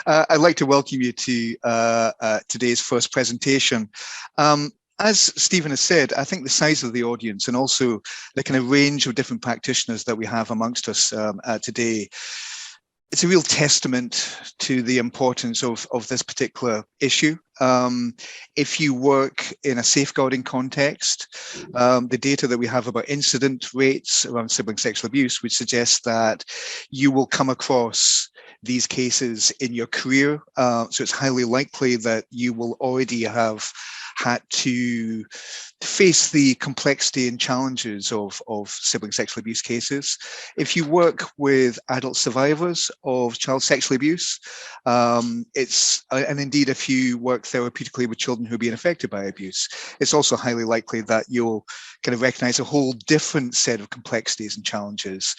I'd like to welcome you to today's first presentation. As Stephen has said, I think the size of the audience and also the kind of range of different practitioners that we have amongst us today, it's a real testament to the importance of this particular issue. If you work in a safeguarding context, the data that we have about incident rates around sibling sexual abuse would suggest that you will come across these cases in your career. So it's highly likely that you will already have had to face the complexity and challenges of sibling sexual abuse cases. If you work with adult survivors of child sexual abuse, and indeed if you work therapeutically with children who are being affected by abuse, it's also highly likely that you'll kind of recognize a whole different set of complexities and challenges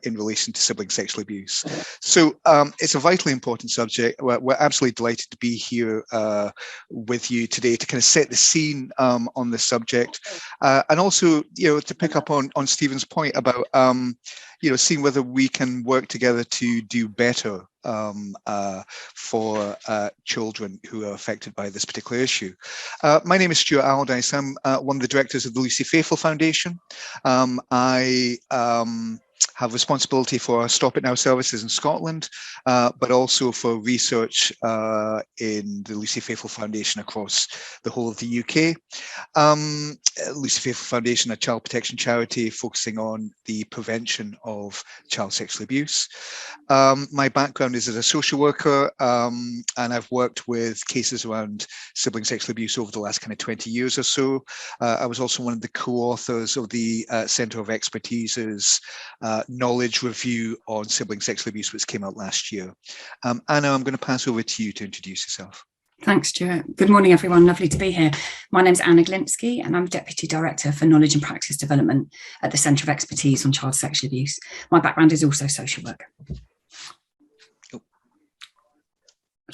in relation to sibling sexual abuse. So it's a vitally important subject. We're absolutely delighted to be here with you today to kind of set the scene on this subject, and also, to pick up on Stephen's point about, seeing whether we can work together to do better for children who are affected by this particular issue. My name is Stuart Allardyce. I'm one of the directors of the Lucy Faithfull Foundation. I have responsibility for our Stop It Now services in Scotland, but also for research in the Lucy Faithfull Foundation across the whole of the UK. Lucy Faithfull Foundation, a child protection charity focusing on the prevention of child sexual abuse. My background is as a social worker, and I've worked with cases around sibling sexual abuse over the last kind of 20 years or so. I was also one of the co-authors of the Centre of Expertise's knowledge review on sibling sexual abuse, which came out last year. Anna, I'm going to pass over to you to introduce yourself. Thanks, Stuart. Good morning, everyone. Lovely to be here. My name's Anna Glinski, and I'm Deputy Director for Knowledge and Practice Development at the Centre of Expertise on Child Sexual Abuse. My background is also social work.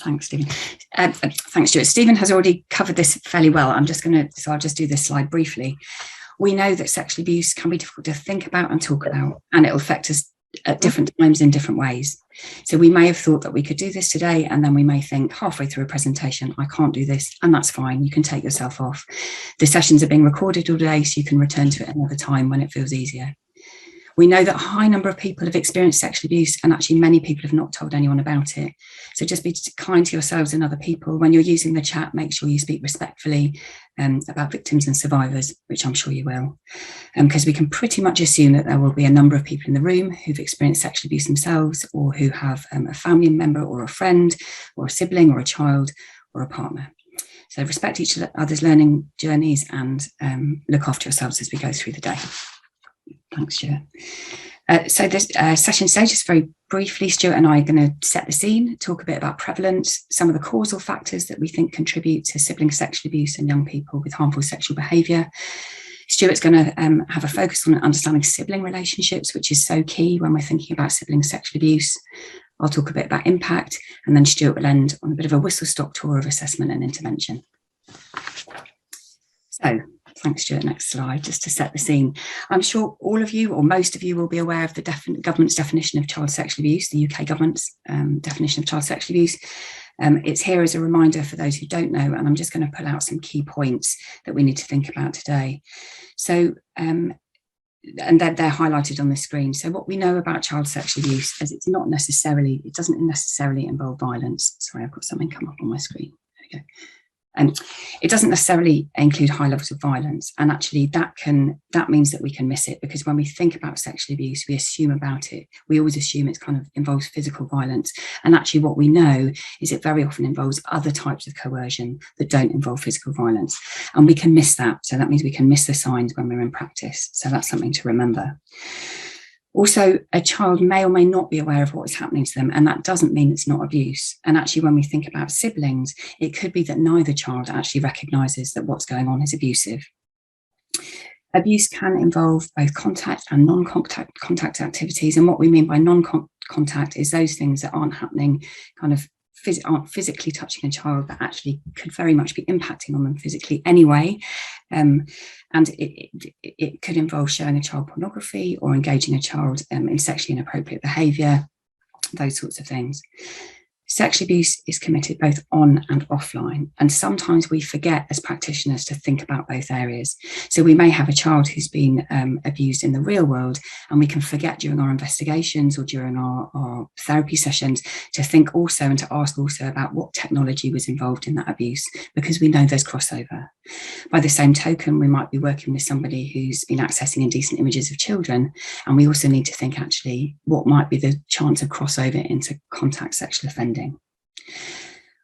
Thanks, Stephen. Thanks, Stuart. Stephen has already covered this fairly well. I'll just do this slide briefly. We know that sexual abuse can be difficult to think about and talk about, and it'll affect us at different times in different ways. So we may have thought that we could do this today, and then we may think halfway through a presentation, I can't do this, and that's fine. You can take yourself off. The sessions are being recorded all day, so you can return to it another time when it feels easier. We know that a high number of people have experienced sexual abuse, and actually many people have not told anyone about it. So just be kind to yourselves and other people. When you're using the chat, make sure you speak respectfully about victims and survivors, which I'm sure you will. Because we can pretty much assume that there will be a number of people in the room who've experienced sexual abuse themselves, or who have a family member or a friend or a sibling or a child or a partner. So respect each other's learning journeys and look after yourselves as we go through the day. Thanks, Stuart. So this session today, just very briefly, Stuart and I are going to set the scene, talk a bit about prevalence, some of the causal factors that we think contribute to sibling sexual abuse in young people with harmful sexual behaviour. Stuart's going to have a focus on understanding sibling relationships, which is so key when we're thinking about sibling sexual abuse. I'll talk a bit about impact, and then Stuart will end on a bit of a whistle-stop tour of assessment and intervention. So, thanks, Stuart. Next slide, just to set the scene. I'm sure all of you, or most of you, will be aware of the government's definition of child sexual abuse, the UK government's definition of child sexual abuse. It's here as a reminder for those who don't know, and I'm just going to pull out some key points that we need to think about today. So, and they're highlighted on the screen. So what we know about child sexual abuse is it doesn't necessarily involve violence. Sorry, I've got something come up on my screen. There we go. It doesn't necessarily include high levels of violence, and actually that means that we can miss it, because when we think about sexual abuse, we always assume it kind of involves physical violence, and actually what we know is it very often involves other types of coercion that don't involve physical violence, and we can miss that. So that means we can miss the signs when we're in practice, so that's something to remember. Also, a child may or may not be aware of what is happening to them, and that doesn't mean it's not abuse. And actually, when we think about siblings, it could be that neither child actually recognises that what's going on is abusive. Abuse can involve both contact and non-contact activities, and what we mean by non-contact is those things that aren't happening aren't physically touching a child, but actually could very much be impacting on them physically anyway. And it could involve showing a child pornography or engaging a child in sexually inappropriate behaviour, those sorts of things. Sexual abuse is committed both on and offline, and sometimes we forget as practitioners to think about both areas. So we may have a child who's been abused in the real world, and we can forget during our investigations or during our therapy sessions to think also and to ask also about what technology was involved in that abuse, because we know there's crossover. By the same token, we might be working with somebody who's been accessing indecent images of children, and we also need to think actually what might be the chance of crossover into contact sexual offending.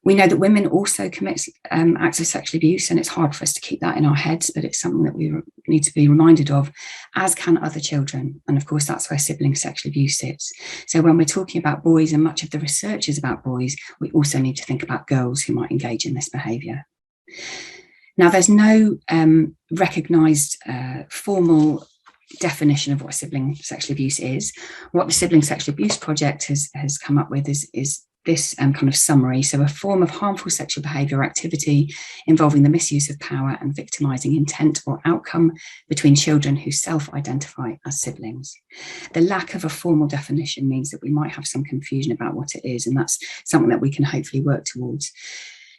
We know that women also commit acts of sexual abuse, and it's hard for us to keep that in our heads, but it's something that we need to be reminded of, as can other children. And of course, that's where sibling sexual abuse sits. So when we're talking about boys, and much of the research is about boys, we also need to think about girls who might engage in this behaviour. Now, there's no recognised formal definition of what sibling sexual abuse is. What the Sibling Sexual Abuse Project has come up with is this kind of summary. So a form of harmful sexual behaviour or activity involving the misuse of power and victimising intent or outcome between children who self-identify as siblings. The lack of a formal definition means that we might have some confusion about what it is, and that's something that we can hopefully work towards.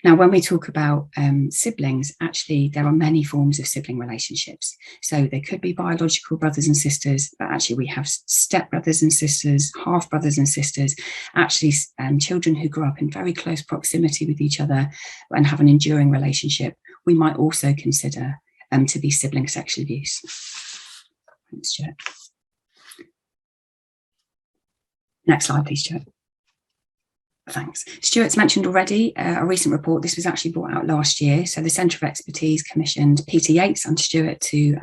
Now, when we talk about siblings, actually, there are many forms of sibling relationships. So they could be biological brothers and sisters, but actually we have step brothers and sisters, half brothers and sisters, actually children who grow up in very close proximity with each other and have an enduring relationship. We might also consider to be sibling sexual abuse. Thanks, Stuart. Next slide, please, Stuart. Thanks. Stuart's mentioned already a recent report. This was actually brought out last year. So the Centre of Expertise commissioned Peter Yates and Stuart to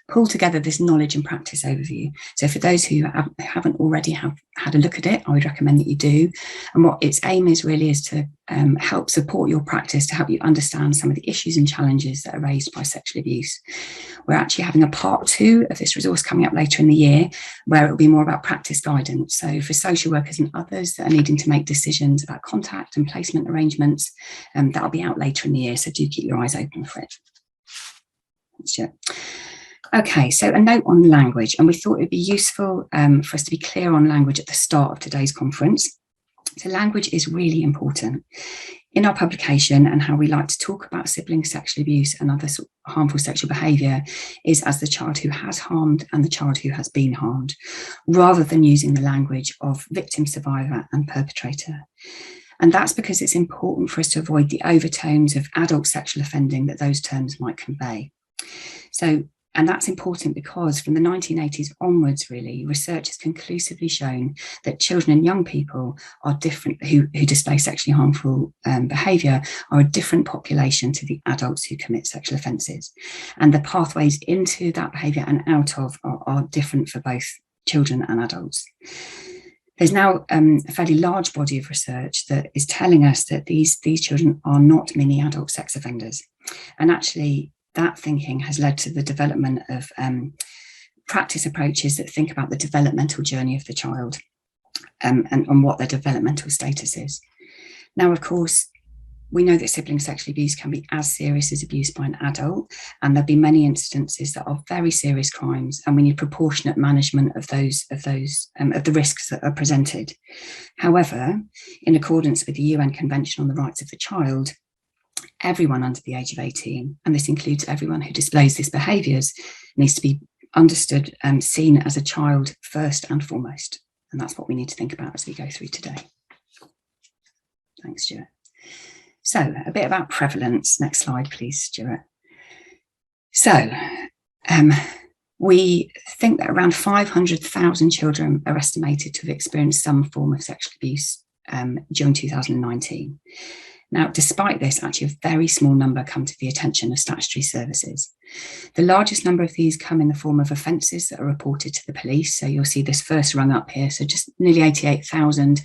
pull together this knowledge and practice overview. So for those who haven't already had a look at it, I would recommend that you do. And what its aim is really is to help support your practice, to help you understand some of the issues and challenges that are raised by sexual abuse. We're actually having a part 2 of this resource coming up later in the year, where it will be more about practice guidance. So for social workers and others that are needing to make decisions about contact and placement arrangements, that'll be out later in the year. So do keep your eyes open for it. Sure. Okay, so a note on language, and we thought it'd be useful for us to be clear on language at the start of today's conference. So language is really important. In our publication, and how we like to talk about sibling sexual abuse and other harmful sexual behaviour is as the child who has harmed and the child who has been harmed, rather than using the language of victim, survivor and perpetrator. And that's because it's important for us to avoid the overtones of adult sexual offending that those terms might convey. And that's important because from the 1980s onwards, really, research has conclusively shown that children and young people are different, who display sexually harmful behaviour, are a different population to the adults who commit sexual offences. And the pathways into that behaviour and out of are different for both children and adults. There's now a fairly large body of research that is telling us that these children are not mini adult sex offenders. And actually, that thinking has led to the development of practice approaches that think about the developmental journey of the child and what their developmental status is. Now, of course, we know that sibling sexual abuse can be as serious as abuse by an adult, and there'll be many instances that are very serious crimes, and we need proportionate management of the risks that are presented. However, in accordance with the UN Convention on the Rights of the Child, everyone under the age of 18, and this includes everyone who displays these behaviours, needs to be understood and seen as a child first and foremost. And that's what we need to think about as we go through today. Thanks, Stuart. So a bit about prevalence. Next slide, please, Stuart. So we think that around 500,000 children are estimated to have experienced some form of sexual abuse during 2019. Now, despite this, actually a very small number come to the attention of statutory services. The largest number of these come in the form of offences that are reported to the police. So you'll see this first rung up here. So just nearly 88,000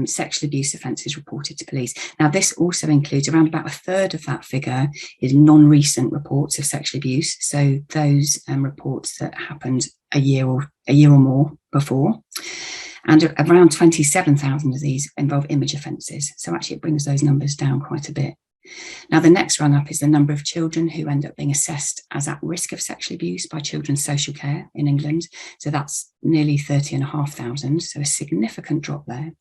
sexual abuse offences reported to police. Now, this also includes around about a third of that figure is non-recent reports of sexual abuse. So those reports that happened a year or more before. And around 27,000 of these involve image offences. So actually it brings those numbers down quite a bit. Now, the next rung up is the number of children who end up being assessed as at risk of sexual abuse by children's social care in England. So that's nearly 30,500, so a significant drop there.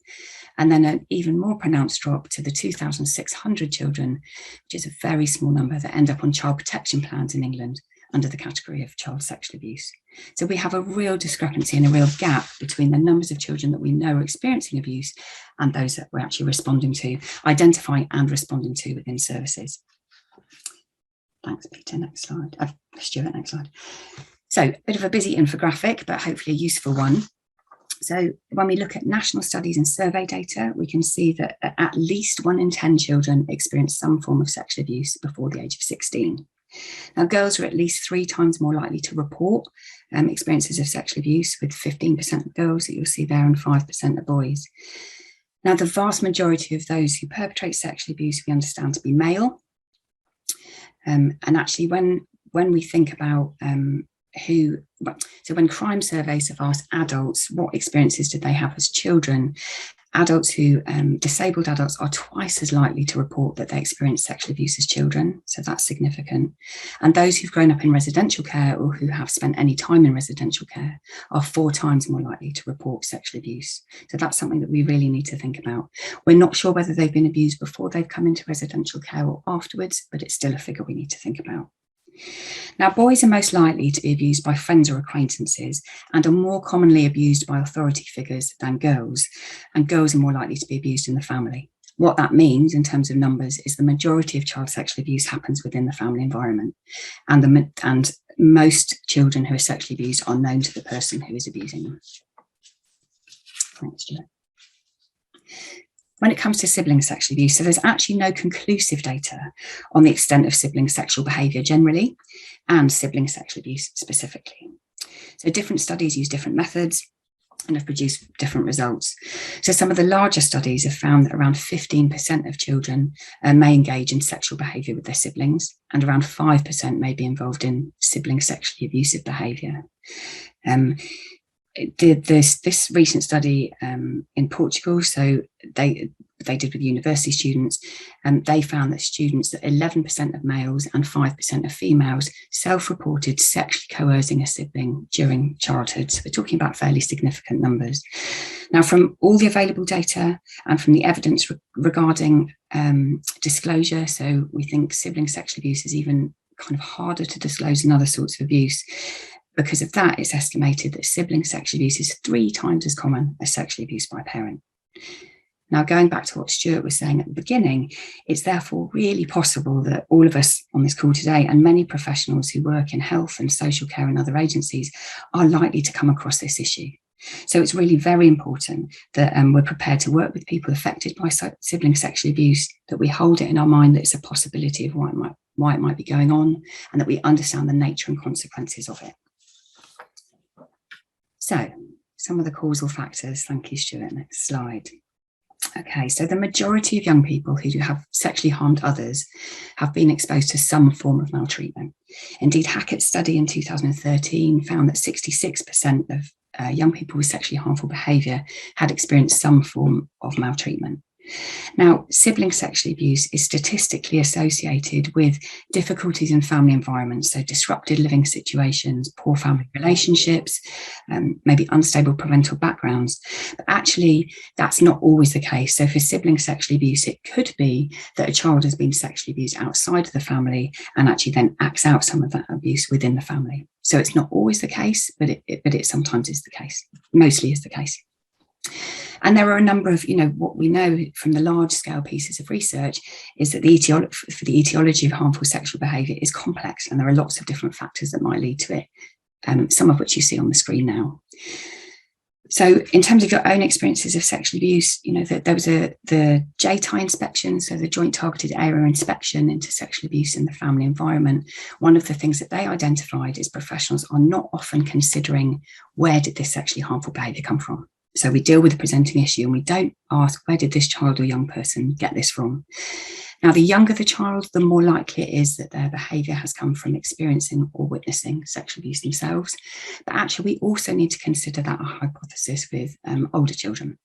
And then an even more pronounced drop to the 2,600 children, which is a very small number, that end up on child protection plans in England under the category of child sexual abuse. So we have a real discrepancy and a real gap between the numbers of children that we know are experiencing abuse and those that we're actually responding to, identifying and responding to within services. Thanks, Peter. Next slide. Stuart, next slide. So a bit of a busy infographic, but hopefully a useful one. So when we look at national studies and survey data, we can see that at least 1 in 10 children experience some form of sexual abuse before the age of 16. Now, girls are at least 3 times more likely to report experiences of sexual abuse, with 15% of girls that you'll see there and 5% of boys. Now, the vast majority of those who perpetrate sexual abuse we understand to be male. And actually, when we think about so when crime surveys have asked adults what experiences did they have as children, adults who, disabled adults, are twice as likely to report that they experienced sexual abuse as children. So that's significant. And those who've grown up in residential care or who have spent any time in residential care are 4 times more likely to report sexual abuse. So that's something that we really need to think about. We're not sure whether they've been abused before they've come into residential care or afterwards, but it's still a figure we need to think about. Now, boys are most likely to be abused by friends or acquaintances and are more commonly abused by authority figures than girls, and girls are more likely to be abused in the family. What that means in terms of numbers is the majority of child sexual abuse happens within the family environment, and most children who are sexually abused are known to the person who is abusing them. Thanks, Stuart. When it comes to sibling sexual abuse, so there's actually no conclusive data on the extent of sibling sexual behaviour generally and sibling sexual abuse specifically. So different studies use different methods and have produced different results. So some of the larger studies have found that around 15% of children may engage in sexual behaviour with their siblings, and around 5% may be involved in sibling sexually abusive behaviour. This recent study in Portugal, so they did with university students, and they found that 11% of males and 5% of females self-reported sexually coercing a sibling during childhood. So we're talking about fairly significant numbers. Now, from all the available data and from the evidence regarding disclosure, so we think sibling sexual abuse is even kind of harder to disclose than other sorts of abuse. Because of that, it's estimated that sibling sexual abuse is 3 times as common as sexual abuse by a parent. Now, going back to what Stuart was saying at the beginning, it's therefore really possible that all of us on this call today, and many professionals who work in health and social care and other agencies, are likely to come across this issue. So it's really very important that we're prepared to work with people affected by sibling sexual abuse, that we hold it in our mind that it's a possibility of why it might be going on, and that we understand the nature and consequences of it. So, some of the causal factors. Thank you, Stuart. Next slide. Okay, so the majority of young people who have sexually harmed others have been exposed to some form of maltreatment. Indeed, Hackett's study in 2013 found that 66% of young people with sexually harmful behaviour had experienced some form of maltreatment. Now, sibling sexual abuse is statistically associated with difficulties in family environments, so disrupted living situations, poor family relationships, maybe unstable parental backgrounds. But actually, that's not always the case. So for sibling sexual abuse, it could be that a child has been sexually abused outside of the family and actually then acts out some of that abuse within the family. So it's not always the case, but it sometimes is the case, mostly is the case. And there are a number of, what we know from the large scale pieces of research is that the etiology of harmful sexual behaviour is complex, and there are lots of different factors that might lead to it, some of which you see on the screen now. So in terms of your own experiences of sexual abuse, there was the JTI inspection, so the Joint Targeted Area Inspection into sexual abuse in the family environment. One of the things that they identified is professionals are not often considering, where did this sexually harmful behaviour come from? So we deal with the presenting issue and we don't ask, where did this child or young person get this from? Now, the younger the child, the more likely it is that their behaviour has come from experiencing or witnessing sexual abuse themselves. But actually, we also need to consider that a hypothesis with older children.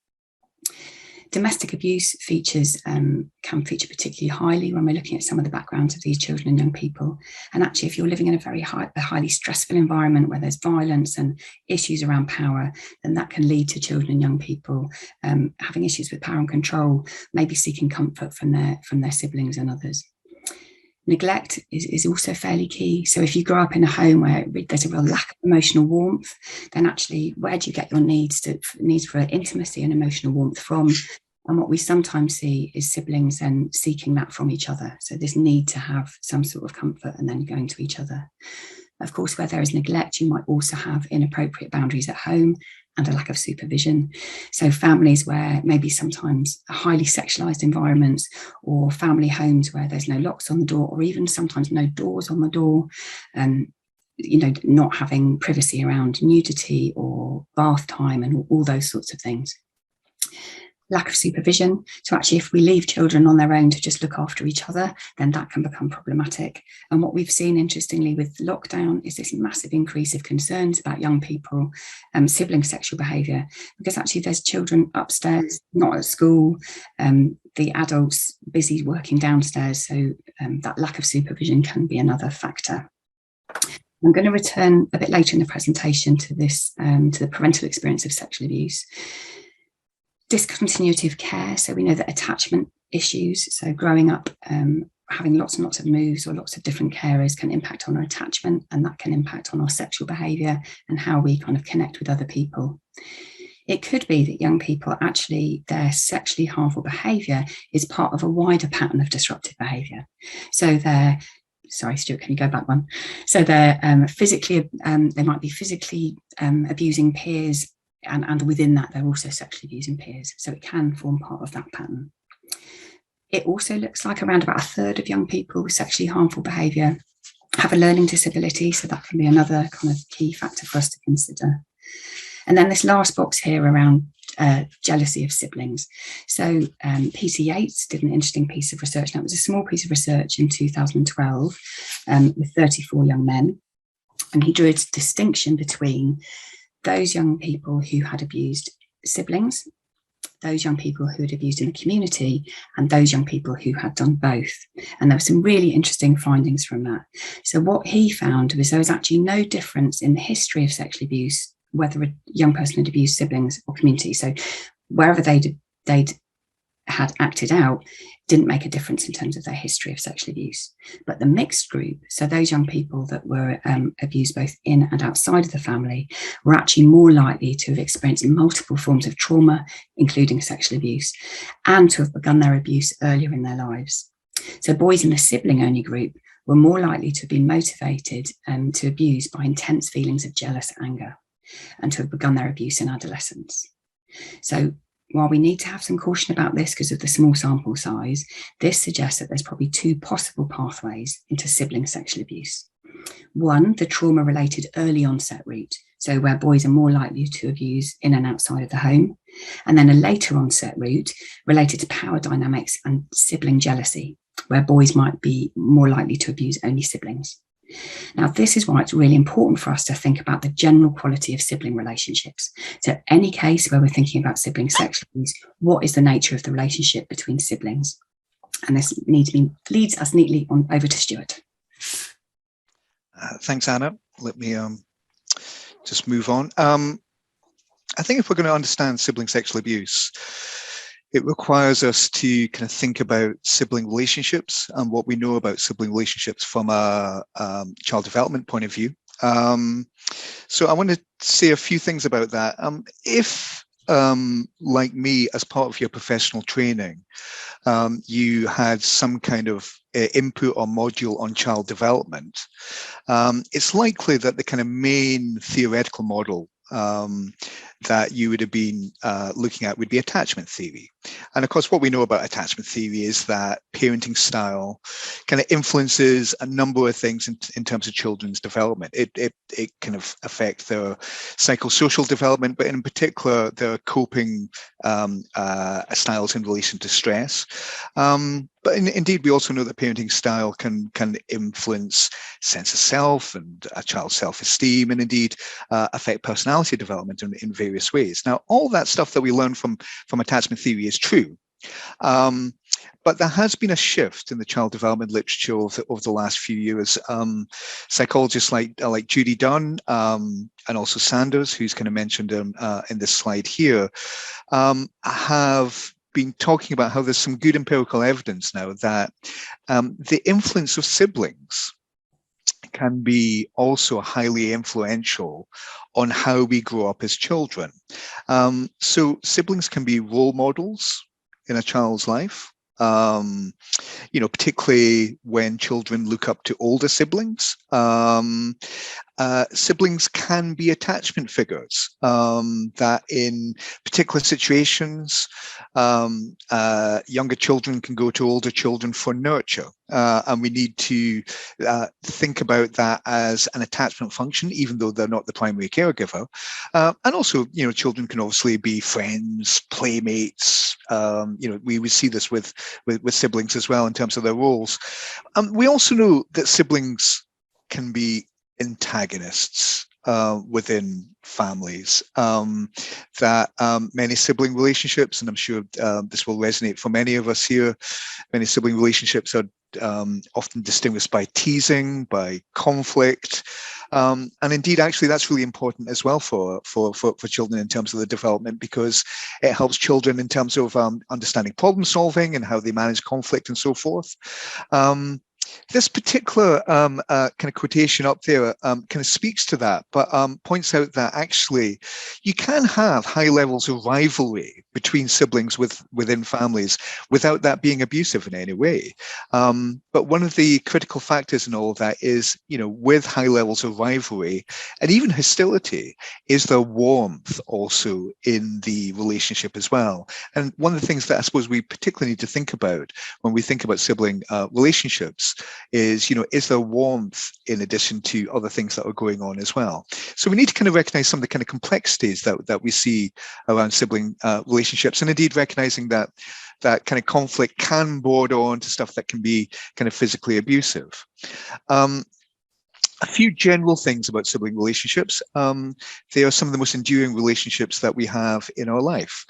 Domestic abuse features can feature particularly highly when we're looking at some of the backgrounds of these children and young people. And actually, if you're living in a highly stressful environment where there's violence and issues around power, then that can lead to children and young people having issues with power and control, maybe seeking comfort from their siblings and others. Neglect is also fairly key. So if you grow up in a home where there's a real lack of emotional warmth, then actually where do you get your needs for intimacy and emotional warmth from? And what we sometimes see is siblings then seeking that from each other. So this need to have some sort of comfort and then going to each other. Of course, where there is neglect, you might also have inappropriate boundaries at home and a lack of supervision. So families where maybe sometimes highly sexualized environments, or family homes where there's no locks on the door, or even sometimes no doors on the door, not having privacy around nudity or bath time and all those sorts of things. Lack of supervision. So actually, if we leave children on their own to just look after each other, then that can become problematic. And what we've seen, interestingly, with lockdown is this massive increase of concerns about young people, sibling sexual behaviour, because actually there's children upstairs, not at school, the adults busy working downstairs. So that lack of supervision can be another factor. I'm going to return a bit later in the presentation to this, to the parental experience of sexual abuse. Discontinuity of care. So we know that attachment issues, so growing up, having lots and lots of moves or lots of different carers can impact on our attachment, and that can impact on our sexual behaviour and how we kind of connect with other people. It could be that young people actually, their sexually harmful behaviour is part of a wider pattern of disruptive behaviour. So they're, sorry, Stuart, can you go back one? So they're they might be physically abusing peers, and within that, they're also sexually abusing peers. So it can form part of that pattern. It also looks like around about a third of young people with sexually harmful behaviour have a learning disability. So that can be another kind of key factor for us to consider. And then this last box here around jealousy of siblings. So Peter Yates did an interesting piece of research. Now, it was a small piece of research in 2012 with 34 young men. And he drew a distinction between those young people who had abused siblings, those young people who had abused in the community, and those young people who had done both. And there were some really interesting findings from that. So what he found was there was actually no difference in the history of sexual abuse, whether a young person had abused siblings or community. So wherever they'd had acted out didn't make a difference in terms of their history of sexual abuse. But the mixed group, so those young people that were abused both in and outside of the family, were actually more likely to have experienced multiple forms of trauma, including sexual abuse, and to have begun their abuse earlier in their lives. So boys in the sibling-only group were more likely to have been motivated to abuse by intense feelings of jealous anger, and to have begun their abuse in adolescence. So while we need to have some caution about this because of the small sample size, this suggests that there's probably two possible pathways into sibling sexual abuse. One, the trauma-related early onset route, so where boys are more likely to abuse in and outside of the home, and then a later onset route related to power dynamics and sibling jealousy, where boys might be more likely to abuse only siblings. Now, this is why it's really important for us to think about the general quality of sibling relationships. So any case where we're thinking about sibling sexual abuse, what is the nature of the relationship between siblings? And this leads us neatly on over to Stuart. Thanks, Anna. Let me just move on. I think if we're going to understand sibling sexual abuse, it requires us to kind of think about sibling relationships and what we know about sibling relationships from a child development point of view. So I want to say a few things about that. If, like me, as part of your professional training, you had some kind of input or module on child development, it's likely that the kind of main theoretical model that you would have been looking at would be attachment theory. And of course, what we know about attachment theory is that parenting style kind of influences a number of things in terms of children's development. It kind of affects their psychosocial development, but in particular, their coping styles in relation to stress. But indeed, we also know that parenting style can influence sense of self and a child's self-esteem, and indeed affect personality development in various ways. Now, all that stuff that we learn from attachment theory is true. But there has been a shift in the child development literature over the last few years. Psychologists like Judy Dunn and also Sanders, who's kind of mentioned in this slide here, have been talking about how there's some good empirical evidence now that the influence of siblings can be also highly influential on how we grow up as children. So siblings can be role models in a child's life. Particularly when children look up to older siblings. Siblings can be attachment figures that in particular situations, younger children can go to older children for nurture. And we need to think about that as an attachment function, even though they're not the primary caregiver. And also, children can obviously be friends, playmates. We would see this with siblings as well in terms of their roles. We also know that siblings can be antagonists within families, that many sibling relationships, and I'm sure this will resonate for many of us here, many sibling relationships are often distinguished by teasing, by conflict, and indeed, actually, that's really important as well for children in terms of the development, because it helps children in terms of understanding problem solving and how they manage conflict and so forth. This particular kind of quotation up there kind of speaks to that, but points out that actually you can have high levels of rivalry between siblings within families without that being abusive in any way. But one of the critical factors in all of that is, with high levels of rivalry and even hostility, is there warmth also in the relationship as well. And one of the things that I suppose we particularly need to think about when we think about sibling relationships is, is there warmth in addition to other things that are going on as well? So we need to kind of recognize some of the kind of complexities that we see around sibling relationships, and indeed recognizing that kind of conflict can border on to stuff that can be kind of physically abusive. A few general things about sibling relationships. They are some of the most enduring relationships that we have in our life.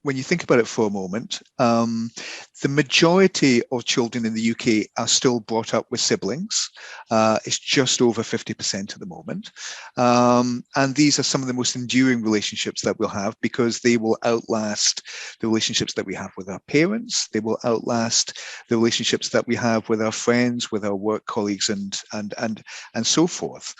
When you think about it for a moment, the majority of children in the UK are still brought up with siblings. It's just over 50% at the moment. And these are some of the most enduring relationships that we'll have, because they will outlast the relationships that we have with our parents. They will outlast the relationships that we have with our friends, with our work colleagues, and so forth.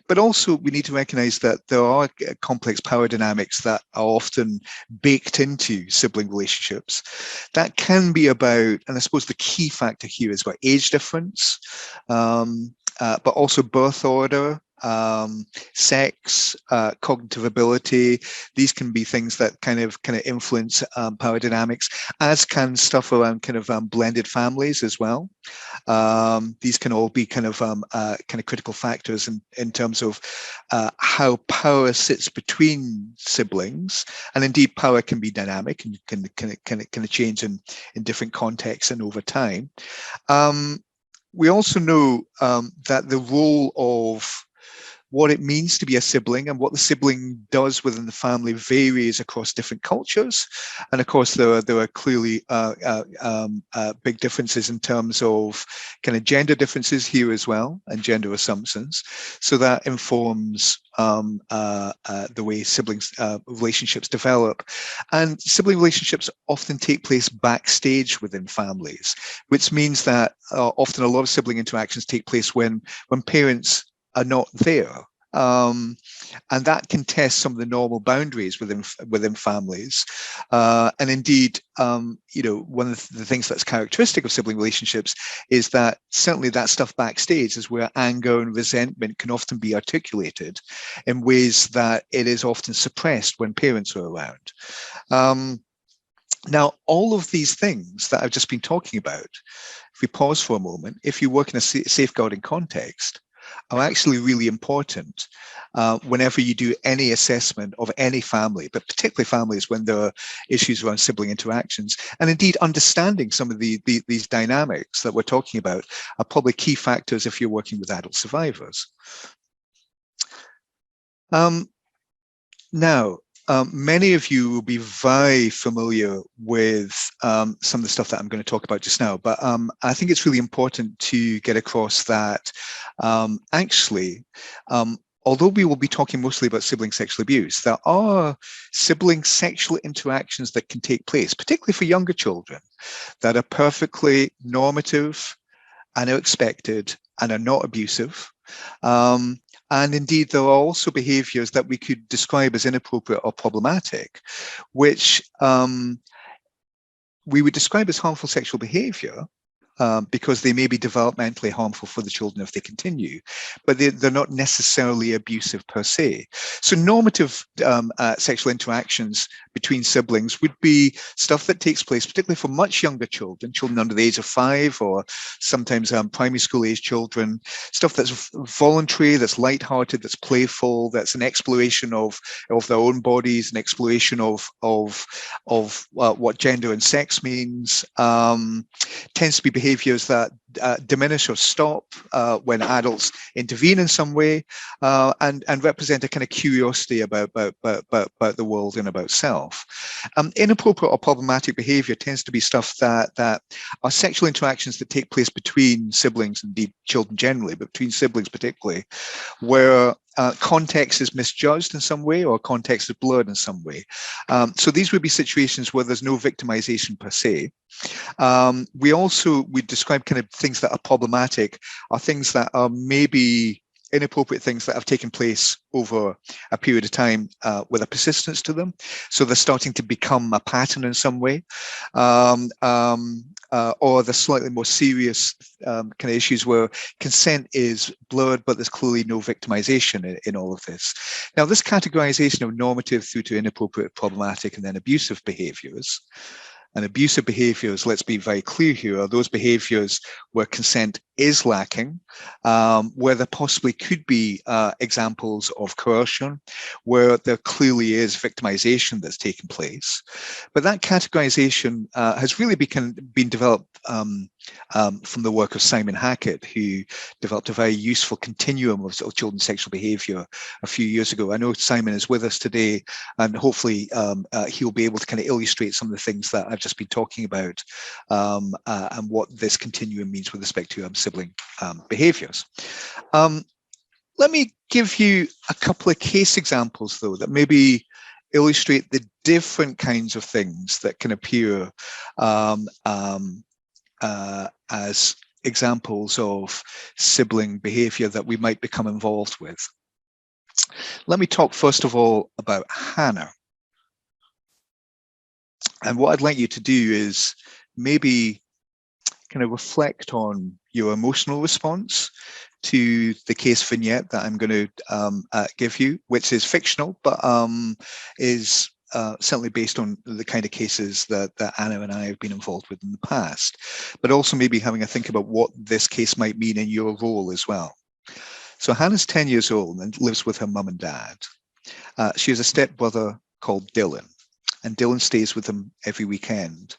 But also, we need to recognize that there are complex power dynamics that are often baked into sibling relationships. That can be about, and I suppose the key factor here is about age difference, but also birth order, sex, cognitive ability. These can be things that kind of influence power dynamics, as can stuff around kind of blended families as well. These can all be kind of critical factors in terms of how power sits between siblings, and indeed power can be dynamic and can change in different contexts and over time. We also know that the role of what it means to be a sibling and what the sibling does within the family varies across different cultures. And of course, there are clearly big differences in terms of kind of gender differences here as well, and gender assumptions. So that informs the way siblings relationships develop. And sibling relationships often take place backstage within families, which means that often a lot of sibling interactions take place when parents are not there. And that can test some of the normal boundaries within families. And indeed, one of the things that's characteristic of sibling relationships is that certainly that stuff backstage is where anger and resentment can often be articulated in ways that it is often suppressed when parents are around. Now, all of these things that I've just been talking about, if we pause for a moment, if you work in a safeguarding context, are actually really important whenever you do any assessment of any family, but particularly families when there are issues around sibling interactions. And indeed, understanding some of these dynamics that we're talking about are probably key factors if you're working with adult survivors. Now, many of you will be very familiar with some of the stuff that I'm going to talk about just now, but I think it's really important to get across that actually, although we will be talking mostly about sibling sexual abuse, there are sibling sexual interactions that can take place, particularly for younger children, that are perfectly normative and are expected and are not abusive. And indeed, there are also behaviours that we could describe as inappropriate or problematic, which we would describe as harmful sexual behaviour, because they may be developmentally harmful for the children if they continue, but they're not necessarily abusive per se. So normative sexual interactions between siblings would be stuff that takes place, particularly for much younger children, children under the age of 5, or sometimes primary school age children, stuff that's voluntary, that's lighthearted, that's playful, that's an exploration of their own bodies, an exploration of what gender and sex means, tends to be behaviors that diminish or stop when adults intervene in some way, and represent a kind of curiosity about the world and about self. Inappropriate or problematic behavior tends to be stuff that are sexual interactions that take place between siblings, indeed children generally, but between siblings particularly, where context is misjudged in some way or context is blurred in some way. So these would be situations where there's no victimization per se. We describe kind of things that are problematic, are things that are maybe inappropriate things that have taken place over a period of time with a persistence to them. So they're starting to become a pattern in some way. Or the slightly more serious kind of issues where consent is blurred, but there's clearly no victimization in all of this. Now, this categorization of normative through to inappropriate, problematic, and then abusive behaviors. And abusive behaviors, let's be very clear here, are those behaviors where consent is lacking, where there possibly could be examples of coercion, where there clearly is victimization that's taken place. But that categorization has really been developed from the work of Simon Hackett, who developed a very useful continuum of children's sexual behavior a few years ago. I know Simon is with us today, and hopefully he'll be able to kind of illustrate some of the things that I've just been talking about, and what this continuum means with respect to sibling behaviors. Let me give you a couple of case examples, though, that maybe illustrate the different kinds of things that can appear as examples of sibling behavior that we might become involved with. Let me talk first of all about Hannah. And what I'd like you to do is maybe kind of reflect on your emotional response to the case vignette that I'm going to give you, which is fictional, but is certainly based on the kind of cases that Anna and I have been involved with in the past, but also maybe having a think about what this case might mean in your role as well. So Hannah's 10 years old and lives with her mum and dad. She has a stepbrother called Dylan, and Dylan stays with them every weekend.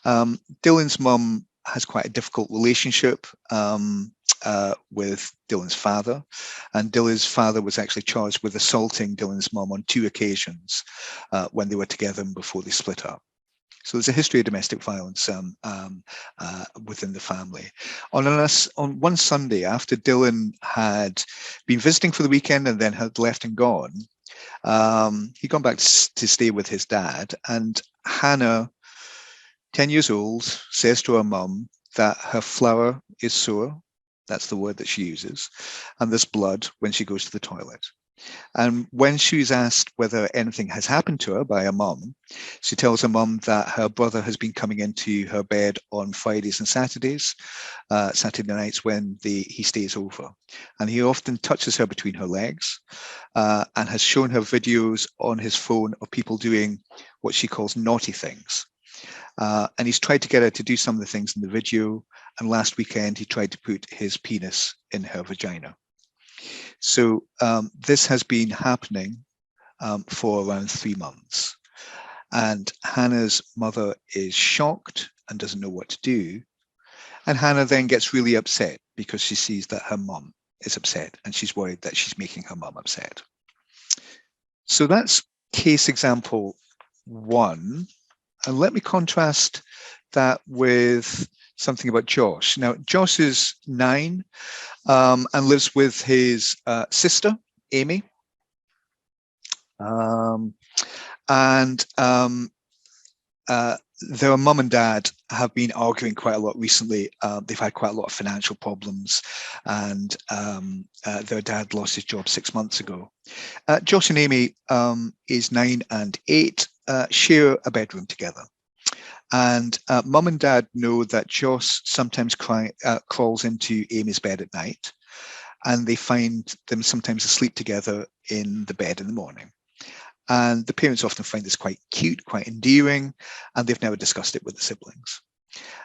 Dylan's mum has quite a difficult relationship with Dylan's father, and Dylan's father was actually charged with assaulting Dylan's mum on 2 occasions when they were together and before they split up. So there's a history of domestic violence within the family. On one Sunday, after Dylan had been visiting for the weekend and then had left and gone, he'd gone back to stay with his dad, and Hannah, 10 years old, says to her mum that her flower is sore. That's the word that she uses. And there's blood when she goes to the toilet. And when she's asked whether anything has happened to her by her mum, she tells her mum that her brother has been coming into her bed on Fridays and Saturdays, Saturday nights when he stays over. And he often touches her between her legs, and has shown her videos on his phone of people doing what she calls naughty things. And he's tried to get her to do some of the things in the video. And last weekend, he tried to put his penis in her vagina. So this has been happening for around 3 months. And Hannah's mother is shocked and doesn't know what to do. And Hannah then gets really upset because she sees that her mum is upset and she's worried that she's making her mum upset. So that's case example 1. And let me contrast that with something about Josh. Now, Josh is 9 and lives with his sister, Amy. Their mum and dad have been arguing quite a lot recently. They've had quite a lot of financial problems, and their dad lost his job 6 months ago. Josh and Amy, is 9 and 8, share a bedroom together. And mum and dad know that Josh sometimes crawls into Amy's bed at night, and they find them sometimes asleep together in the bed in the morning. And the parents often find this quite cute, quite endearing, and they've never discussed it with the siblings.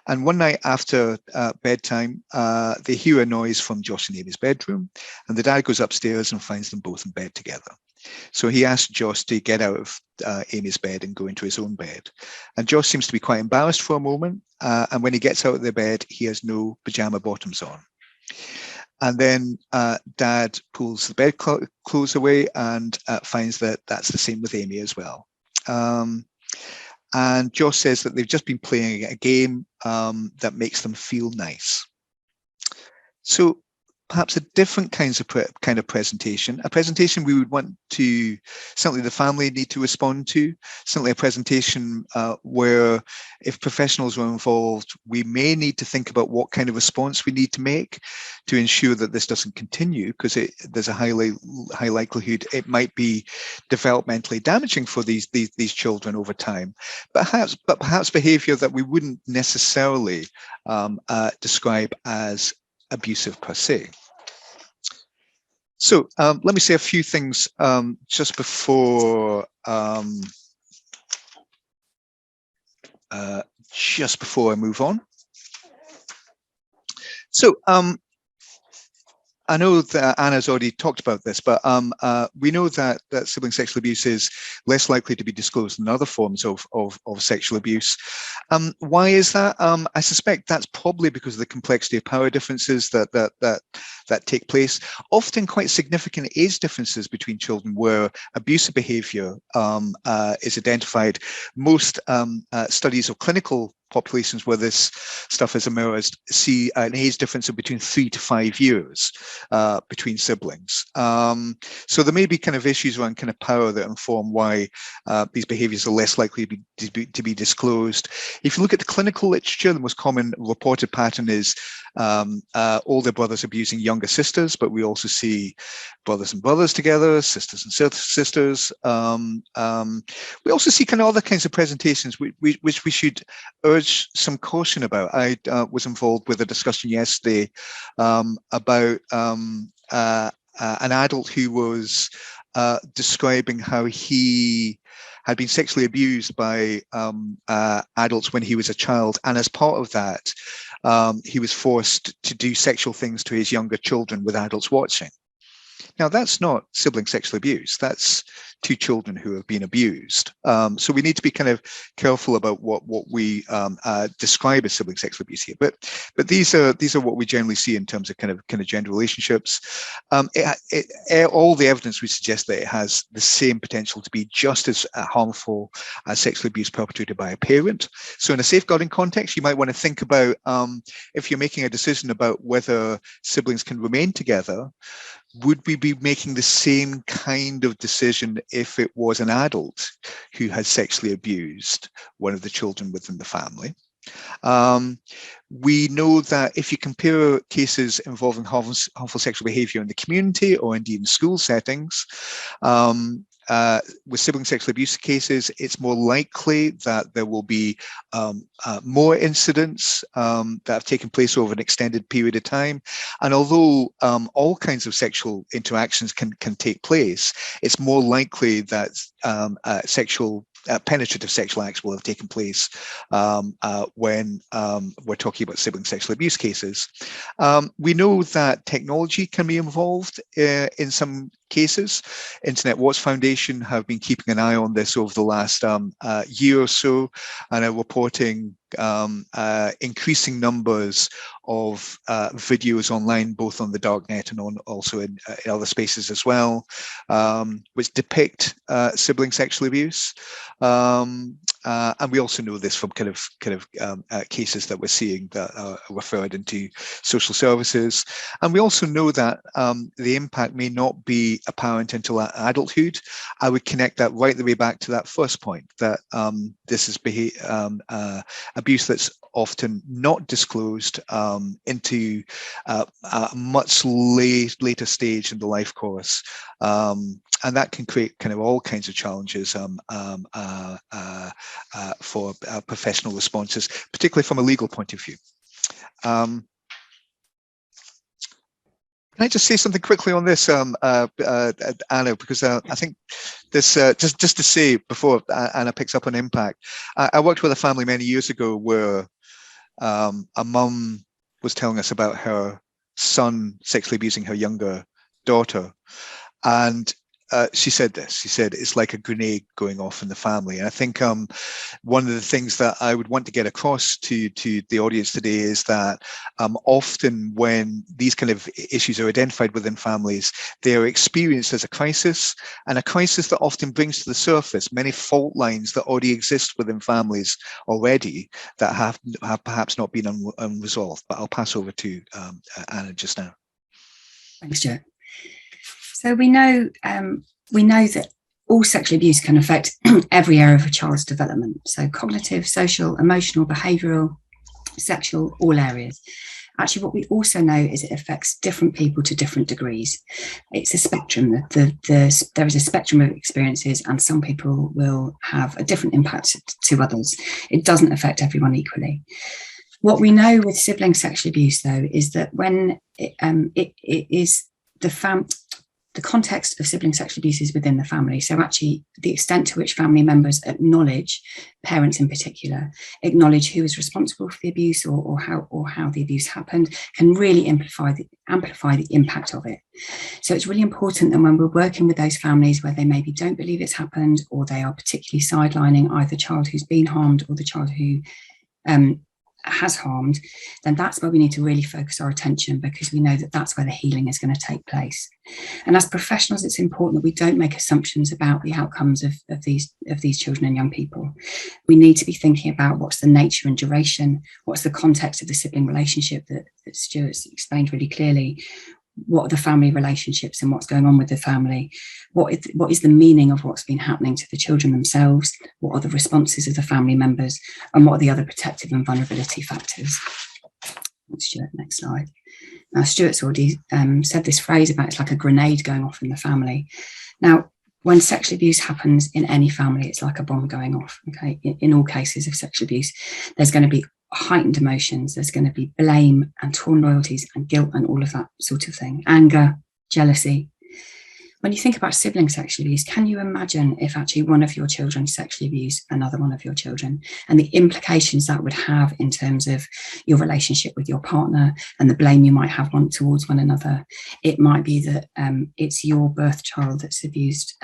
And one night after bedtime, they hear a noise from Josh and Amy's bedroom, and the dad goes upstairs and finds them both in bed together. So he asks Josh to get out of Amy's bed and go into his own bed. And Josh seems to be quite embarrassed for a moment, and when he gets out of the bed, he has no pajama bottoms on. And then Dad pulls the bedclothes away and finds that that's the same with Amy as well. And Josh says that they've just been playing a game that makes them feel nice. So perhaps a different kind of presentation, a presentation we would want to, certainly the family need to respond to, certainly a presentation where if professionals are involved, we may need to think about what kind of response we need to make to ensure that this doesn't continue, because there's a high likelihood it might be developmentally damaging for these children over time, but perhaps behavior that we wouldn't necessarily describe as abusive per se. So let me say a few things just before I move on. So I know that Anna's already talked about this, but we know that sibling sexual abuse is less likely to be disclosed than other forms of sexual abuse. Why is that? I suspect that's probably because of the complexity of power differences that take place. Often quite significant age differences between children where abusive behaviour is identified. Most studies of clinical populations where this stuff has emerged see an age difference of between 3 to 5 years between siblings. So there may be kind of issues around kind of power that inform why these behaviours are less likely to be disclosed. If you look at the clinical literature, the most common reported pattern is older brothers abusing younger sisters, but we also see brothers and brothers together, sisters and sisters. We also see kind of other kinds of presentations which we should urge some caution about. I was involved with a discussion yesterday about an adult who was describing how he had been sexually abused by adults when he was a child, and as part of that, he was forced to do sexual things to his younger children with adults watching. Now, that's not sibling sexual abuse. That's two children who have been abused. So we need to be kind of careful about what we describe as sibling sexual abuse here. But these are what we generally see in terms of kind of gender relationships. All the evidence would suggest that it has the same potential to be just as harmful as sexual abuse perpetrated by a parent. So in a safeguarding context, you might want to think about if you're making a decision about whether siblings can remain together, would we be making the same kind of decision if it was an adult who had sexually abused one of the children within the family? We know that if you compare cases involving harmful sexual behavior in the community or indeed in school settings, with sibling sexual abuse cases, it's more likely that there will be more incidents that have taken place over an extended period of time. And although all kinds of sexual interactions can take place, it's more likely that sexual penetrative sexual acts will have taken place when we're talking about sibling sexual abuse cases. We know that technology can be involved in some cases. Internet Watch Foundation have been keeping an eye on this over the last year or so, and are reporting increasing numbers of videos online, both on the darknet and also in other spaces as well, which depict sibling sexual abuse. And we also know this from kind of cases that we're seeing that are referred into social services. And we also know that the impact may not be apparent until adulthood. I would connect that right the way back to that first point, that this is abuse that's often not disclosed into a much later stage in the life course. And that can create kind of all kinds of challenges for professional responses, particularly from a legal point of view. Can I just say something quickly on this, Anna, because I think this, just to say before Anna picks up on impact, I worked with a family many years ago where a mum was telling us about her son sexually abusing her younger daughter. And she said this, she said, it's like a grenade going off in the family. And I think one of the things that I would want to get across to the audience today is that often when these kind of issues are identified within families, they are experienced as a crisis, and a crisis that often brings to the surface many fault lines that already exist within families already that have perhaps not been unresolved. But I'll pass over to Anna just now. Thanks, Stuart. So we know that all sexual abuse can affect every area of a child's development. So cognitive, social, emotional, behavioural, sexual, all areas. Actually, what we also know is it affects different people to different degrees. It's a spectrum. There is a spectrum of experiences, and some people will have a different impact to others. It doesn't affect everyone equally. What we know with sibling sexual abuse, though, is that when it is the context of sibling sexual abuse is within the family. So actually the extent to which family members acknowledge, parents in particular, acknowledge who is responsible for the abuse or how the abuse happened can really amplify the impact of it. So it's really important that when we're working with those families where they maybe don't believe it's happened, or they are particularly sidelining either the child who's been harmed or the child who has harmed, then that's where we need to really focus our attention, because we know that that's where the healing is going to take place. And as professionals, it's important that we don't make assumptions about the outcomes of these children and young people. We need to be thinking about what's the nature and duration, what's the context of the sibling relationship that Stuart's explained really clearly. What are the family relationships and what's going on with the family? What is the meaning of what's been happening to the children themselves? What are the responses of the family members? And what are the other protective and vulnerability factors? Stuart, next slide. Now, Stuart's already said this phrase about it's like a grenade going off in the family. Now, when sexual abuse happens in any family, it's like a bomb going off. Okay, in all cases of sexual abuse, there's going to be heightened emotions, there's going to be blame and torn loyalties and guilt and all of that sort of thing, anger, jealousy. When you think about sibling sexual abuse, can you imagine if actually one of your children sexually abused another one of your children, and the implications that would have in terms of your relationship with your partner and the blame you might have towards one another? It might be that it's your birth child that's abused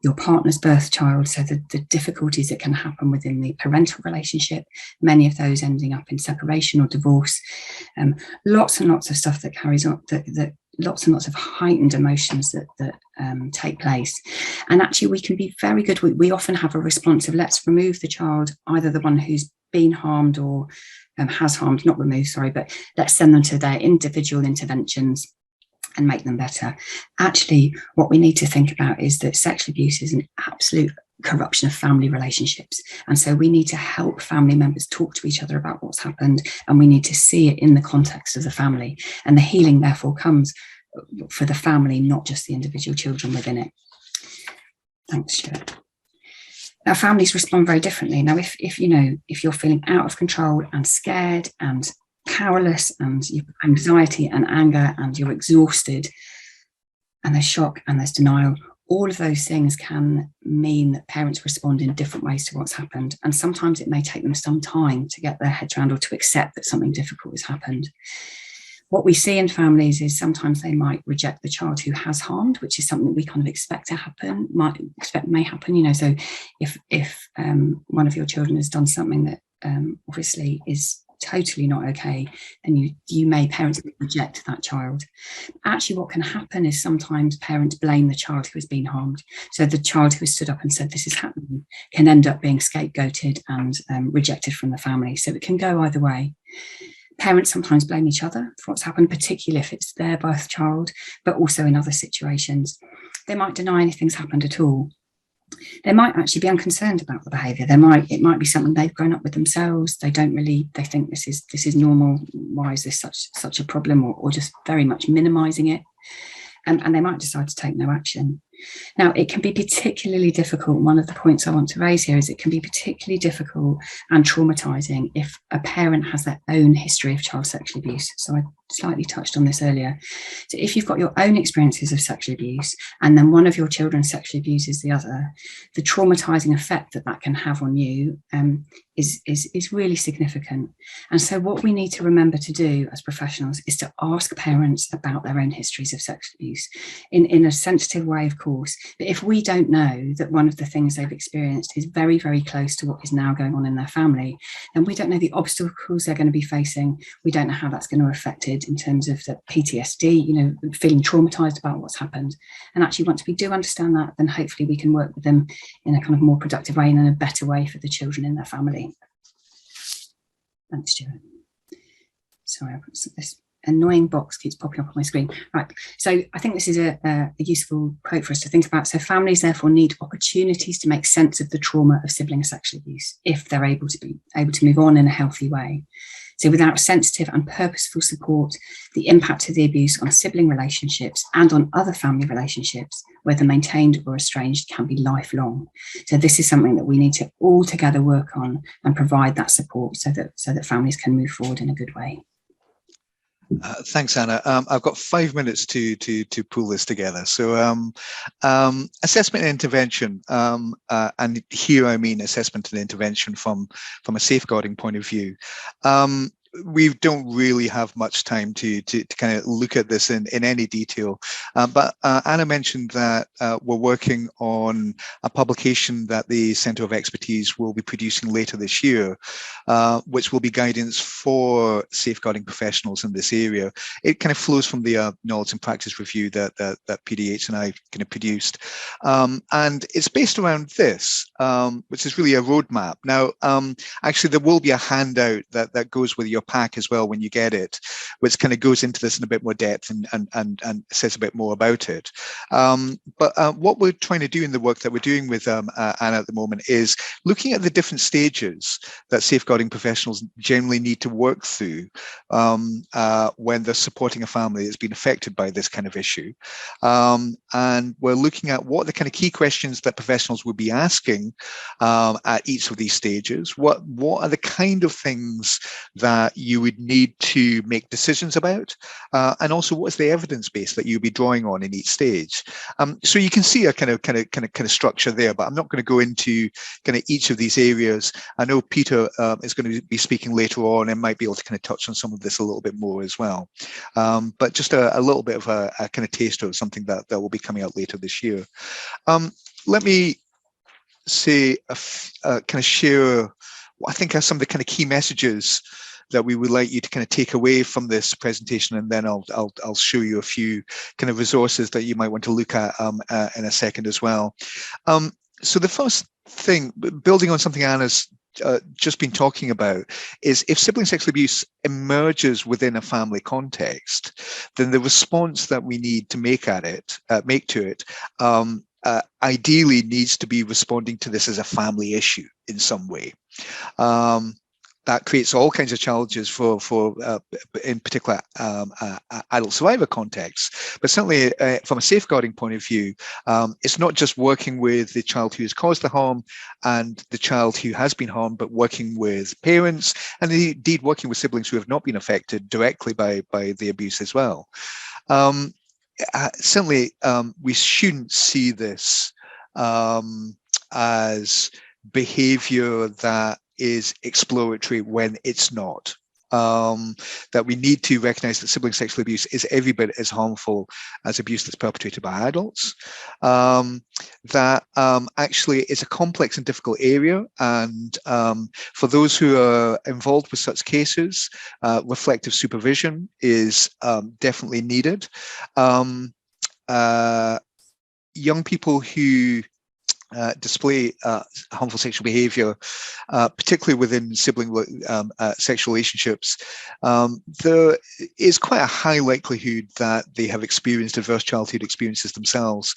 your partner's birth child, so the difficulties that can happen within the parental relationship, many of those ending up in separation or divorce, lots and lots of stuff that carries on, that lots and lots of heightened emotions that take place. And actually we can be very good, we often have a response of let's remove the child, either the one who's been harmed or has harmed, not removed, sorry, but let's send them to their individual interventions and make them better. Actually, what we need to think about is that sexual abuse is an absolute corruption of family relationships. And so we need to help family members talk to each other about what's happened, and we need to see it in the context of the family. And the healing therefore comes for the family, not just the individual children within it. Thanks, Stuart. Now, families respond very differently. Now, if you're feeling out of control and scared and powerless, and you've anxiety and anger, and you're exhausted, and there's shock and there's denial, all of those things can mean that parents respond in different ways to what's happened. And sometimes it may take them some time to get their heads around or to accept that something difficult has happened. What we see in families is sometimes they might reject the child who has harmed, which is something we kind of expect to happen, may happen. You know, so if one of your children has done something that obviously is totally not okay, then parents may reject that child. Actually, what can happen is sometimes parents blame the child who has been harmed. So the child who has stood up and said this is happening can end up being scapegoated and rejected from the family. So it can go either way. Parents sometimes blame each other for what's happened, particularly if it's their birth child, but also in other situations. They might deny anything's happened at all. They might actually be unconcerned about the behaviour. It might be something they've grown up with themselves. They think this is normal. Why is this such a problem? Or just very much minimising it. And they might decide to take no action. Now, it can be particularly difficult. One of the points I want to raise here is it can be particularly difficult and traumatising if a parent has their own history of child sexual abuse. So I slightly touched on this earlier. So if you've got your own experiences of sexual abuse and then one of your children sexually abuses the other, the traumatising effect that can have on you is really significant. And so what we need to remember to do as professionals is to ask parents about their own histories of sexual abuse in a sensitive way, of course. But if we don't know that one of the things they've experienced is very, very close to what is now going on in their family, then we don't know the obstacles they're going to be facing. We don't know how that's going to affect it in terms of the PTSD, feeling traumatized about what's happened. And actually, once we do understand that, then hopefully we can work with them in a kind of more productive way and in a better way for the children in their family. Thanks, Stuart. Sorry, I've got this annoying box keeps popping up on my screen. Right, so I think this is a useful quote for us to think about. So families therefore need opportunities to make sense of the trauma of sibling sexual abuse if they're able to move on in a healthy way. So without sensitive and purposeful support, the impact of the abuse on sibling relationships and on other family relationships, whether maintained or estranged, can be lifelong. So this is something that we need to all together work on and provide that support so that families can move forward in a good way. Thanks, Anna. I've got 5 minutes to pull this together. So assessment and intervention, and here I mean assessment and intervention from a safeguarding point of view. We don't really have much time to kind of look at this in any detail, but Anna mentioned that we're working on a publication that the Centre of Expertise will be producing later this year, which will be guidance for safeguarding professionals in this area. It kind of flows from the knowledge and practice review that PDH and I kind of produced, and it's based around this, which is really a roadmap. Now, actually, there will be a handout that goes with your pack as well when you get it, which kind of goes into this in a bit more depth and says a bit more about it. But what we're trying to do in the work that we're doing with Anna at the moment is looking at the different stages that safeguarding professionals generally need to work through when they're supporting a family that's been affected by this kind of issue. And we're looking at what the kind of key questions that professionals would be asking at each of these stages. What are the kind of things that you would need to make decisions about, and also what's the evidence base that you'll be drawing on in each stage. So you can see a kind of structure there, but I'm not going to go into kind of each of these areas. I know Peter is going to be speaking later on and might be able to kind of touch on some of this a little bit more as well. But just a little bit of a kind of taster of something that will be coming out later this year. Let me say kind of share what I think are some of the kind of key messages that we would like you to kind of take away from this presentation, and then I'll show you a few kind of resources that you might want to look at in a second as well. So the first thing, building on something Anna's just been talking about, is if sibling sexual abuse emerges within a family context, then the response that we need to make to it ideally needs to be responding to this as a family issue in some way. That creates all kinds of challenges for in particular, adult survivor contexts. But certainly from a safeguarding point of view, it's not just working with the child who has caused the harm and the child who has been harmed, but working with parents and indeed working with siblings who have not been affected directly by the abuse as well. certainly we shouldn't see this as behavior that is exploratory when it's not. That we need to recognize that sibling sexual abuse is every bit as harmful as abuse that's perpetrated by adults. That actually is a complex and difficult area, and for those who are involved with such cases, reflective supervision is definitely needed. Young people who display harmful sexual behavior, particularly within sibling sexual relationships, there is quite a high likelihood that they have experienced adverse childhood experiences themselves,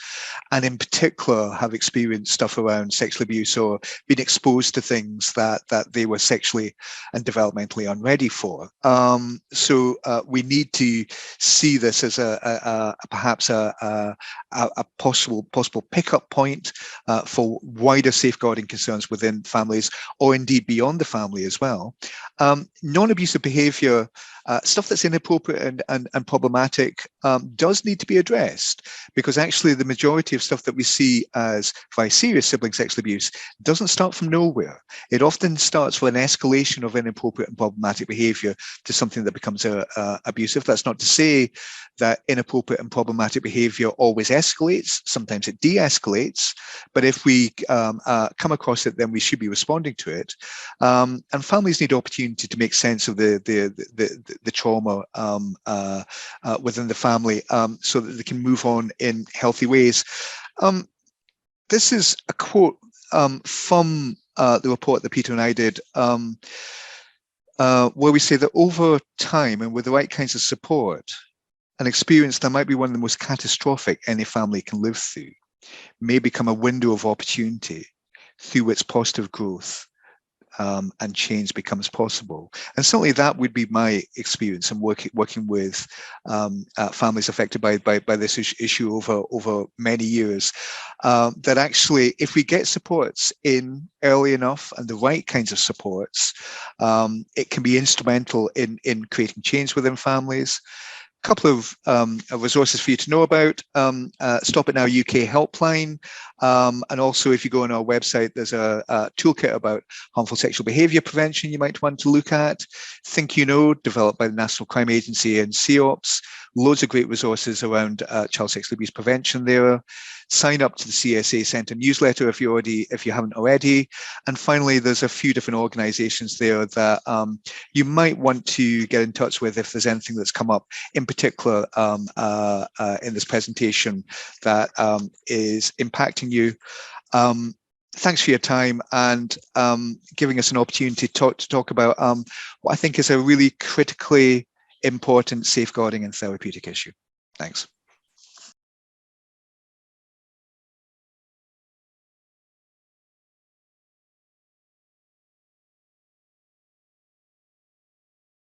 and in particular have experienced stuff around sexual abuse or been exposed to things that they were sexually and developmentally unready for. So we need to see this as perhaps a possible pickup point for wider safeguarding concerns within families, or indeed beyond the family as well. Non-abusive behaviour, stuff that's inappropriate and problematic, does need to be addressed, because actually the majority of stuff that we see as very serious sibling sexual abuse doesn't start from nowhere. It often starts with an escalation of inappropriate and problematic behaviour to something that becomes abusive. That's not to say that inappropriate and problematic behaviour always escalates. Sometimes it de-escalates, but if we come across it, then we should be responding to it. And families need opportunity to make sense of the trauma within the family, so that they can move on in healthy ways. This is a quote from the report that Peter and I did, where we say that over time and with the right kinds of support, an experience that might be one of the most catastrophic any family can live through may become a window of opportunity through which positive growth and change becomes possible. And certainly that would be my experience in working with families affected by this issue over many years. That actually, if we get supports in early enough and the right kinds of supports, it can be instrumental in creating change within families. Couple of resources for you to know about. Stop It Now UK helpline, and also if you go on our website, there's a toolkit about harmful sexual behaviour prevention you might want to look at. Think You Know, developed by the National Crime Agency and CEOPS. Loads of great resources around child sexual abuse prevention there. Sign up to the CSA Centre newsletter if you haven't already. And finally, there's a few different organisations there that you might want to get in touch with if there's anything that's come up in particular in this presentation that is impacting you. Thanks for your time and giving us an opportunity to talk about what I think is a really critically important safeguarding and therapeutic issue. Thanks.